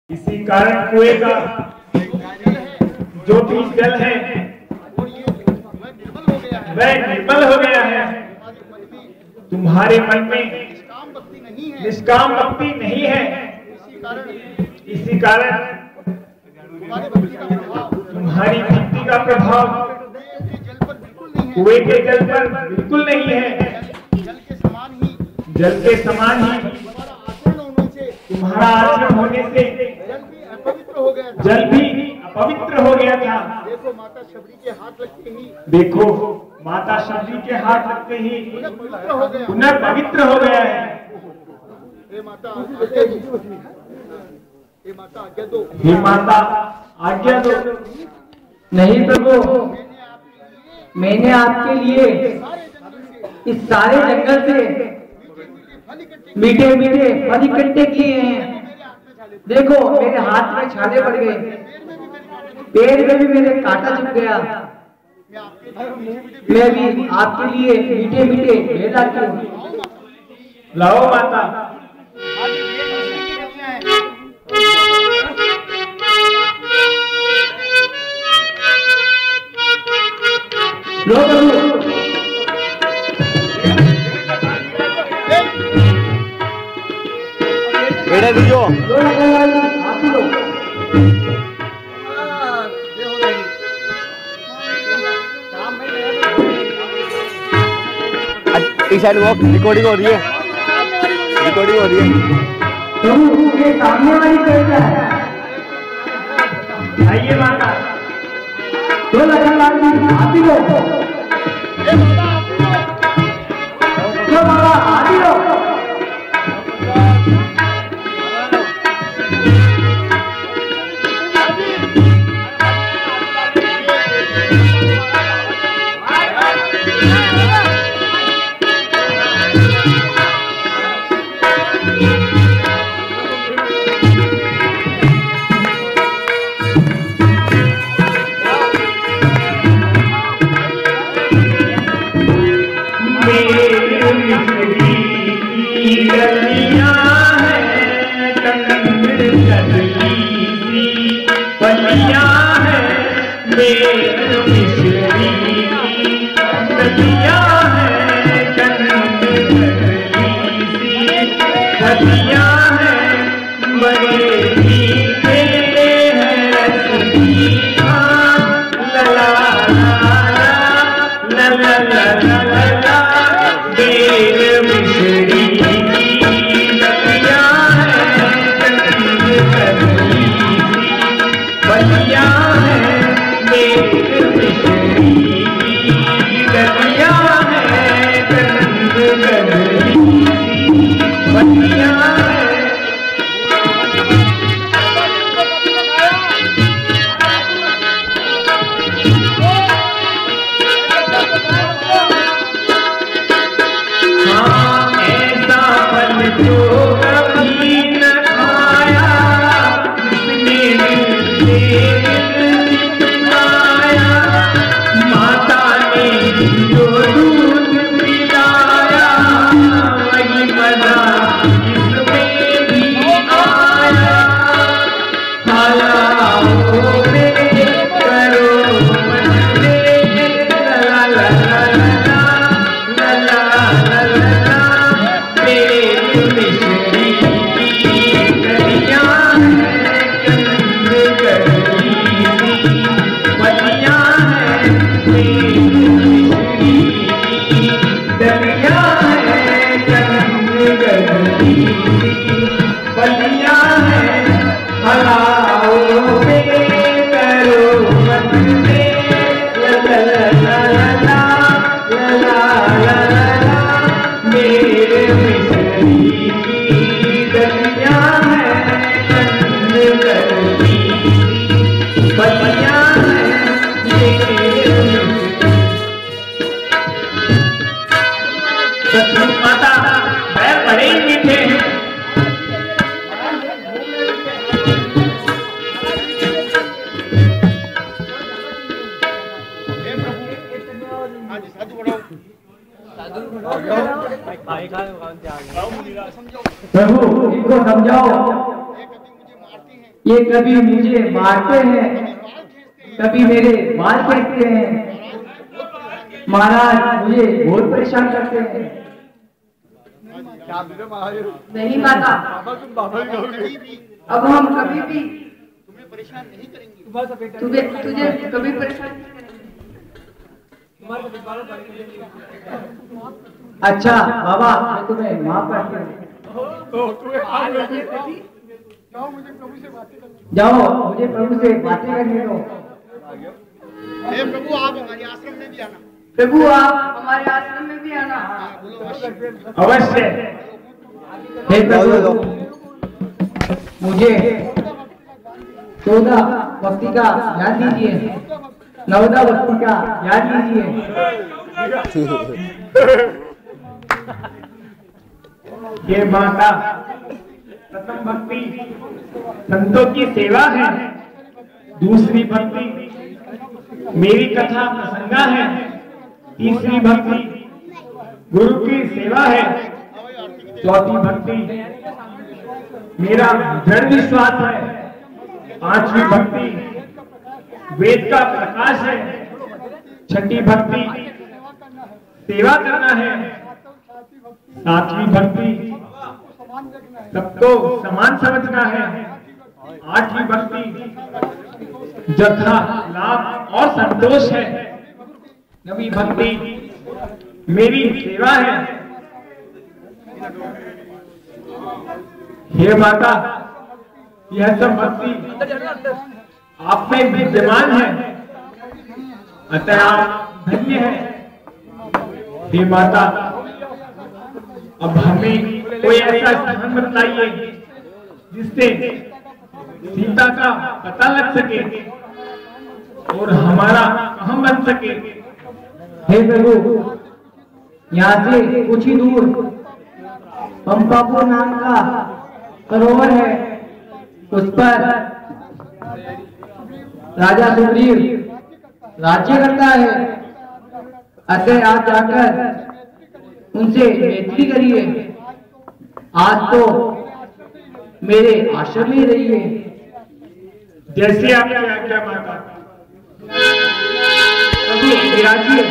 इसी कारण कुएं का जो भी जल है वह निर्मल हो गया है। तुम्हारे मन में निष्काम भक्ति नहीं है। इसी कारण तुम्हारी भक्ति का प्रभाव कुएं के जल पर बिल्कुल नहीं है। जल के समान ही तुम्हारा आचरण होने से जल भी अपवित्र हो गया था। देखो माता शबरी के हाथ लगते ही पुनः पवित्र हो गया है। हे माता आज्ञा दो। हे माता आज्ञा दो। नहीं प्रभु, मैंने आपके लिए इस सारे जंगल से मीठे मीठे फल इकट्ठे किए हैं। देखो मेरे हाथ में छाले पड़ गए, पैर में भी मेरे कांटा चुभ गया। मैं भी आपके लिए मीठे मीठे भेद लाती हूँ। लाओ माता। लो प्रभु। बेटा दीजो। आप ही लो। इस साइड वो रिकॉर्डिंग हो रही है। प्रभु ये सामने वाली कैसा है? आइए माता। तो लखनलाल जी आप ही लो। तो बाबा आप ही लो। प्रभु इनको समझाओ, ये कभी मुझे मारते हैं, कभी मेरे बाल खींचते हैं। महाराज मुझे बहुत परेशान करते हैं। नहीं माता, अब हम कभी भी तुम्हें परेशान नहीं करेंगे। तुझे कभी परेशान नहीं करेंगे। अच्छा बाबा, मैं तुम्हें माफ करता हूँ। जाओ, मुझे प्रभु से बातें करने दो। हे प्रभु, आप हमारे आश्रम में भी आना। प्रभु, आप हमारे आश्रम में भी आना। अवश्य। हे प्रभु, मुझे 14 भक्ति का ज्ञान दीजिए, 9 भक्ति का ज्ञान दीजिए। ये माता, प्रथम भक्ति संतों की सेवा है, दूसरी भक्ति मेरी कथा प्रसंगा है, तीसरी भक्ति गुरु की सेवा है, चौथी भक्ति मेरा दृढ़ विश्वास है, पांचवी भक्ति वेद का प्रकाश है, छठी भक्ति सेवा करना है, सातवीं भक्ति सबको समान समझना है, आठवीं भक्ति जथा लाभ और संतोष है, नवीं भक्ति मेरी सेवा है। हे माता, यह सब भक्ति आप में विद्यमान है, अतः आप धन्य है। हे माता, अब हमें कोई ऐसा स्थान बताइए जिससे सीता का पता लग सके और हमारा कहां बन सके। हे प्रभु, यहाँ से कुछ ही दूर पंपापुर नाम का सरोवर है, उस पर राजा सुग्रीव राज्य करता है। अतः आप जाकर उनसे मैत्री करिए। आज तो मेरे आश्रम में रहिए। जैसे आपकी आज्ञा माता। प्रभु विराजिए।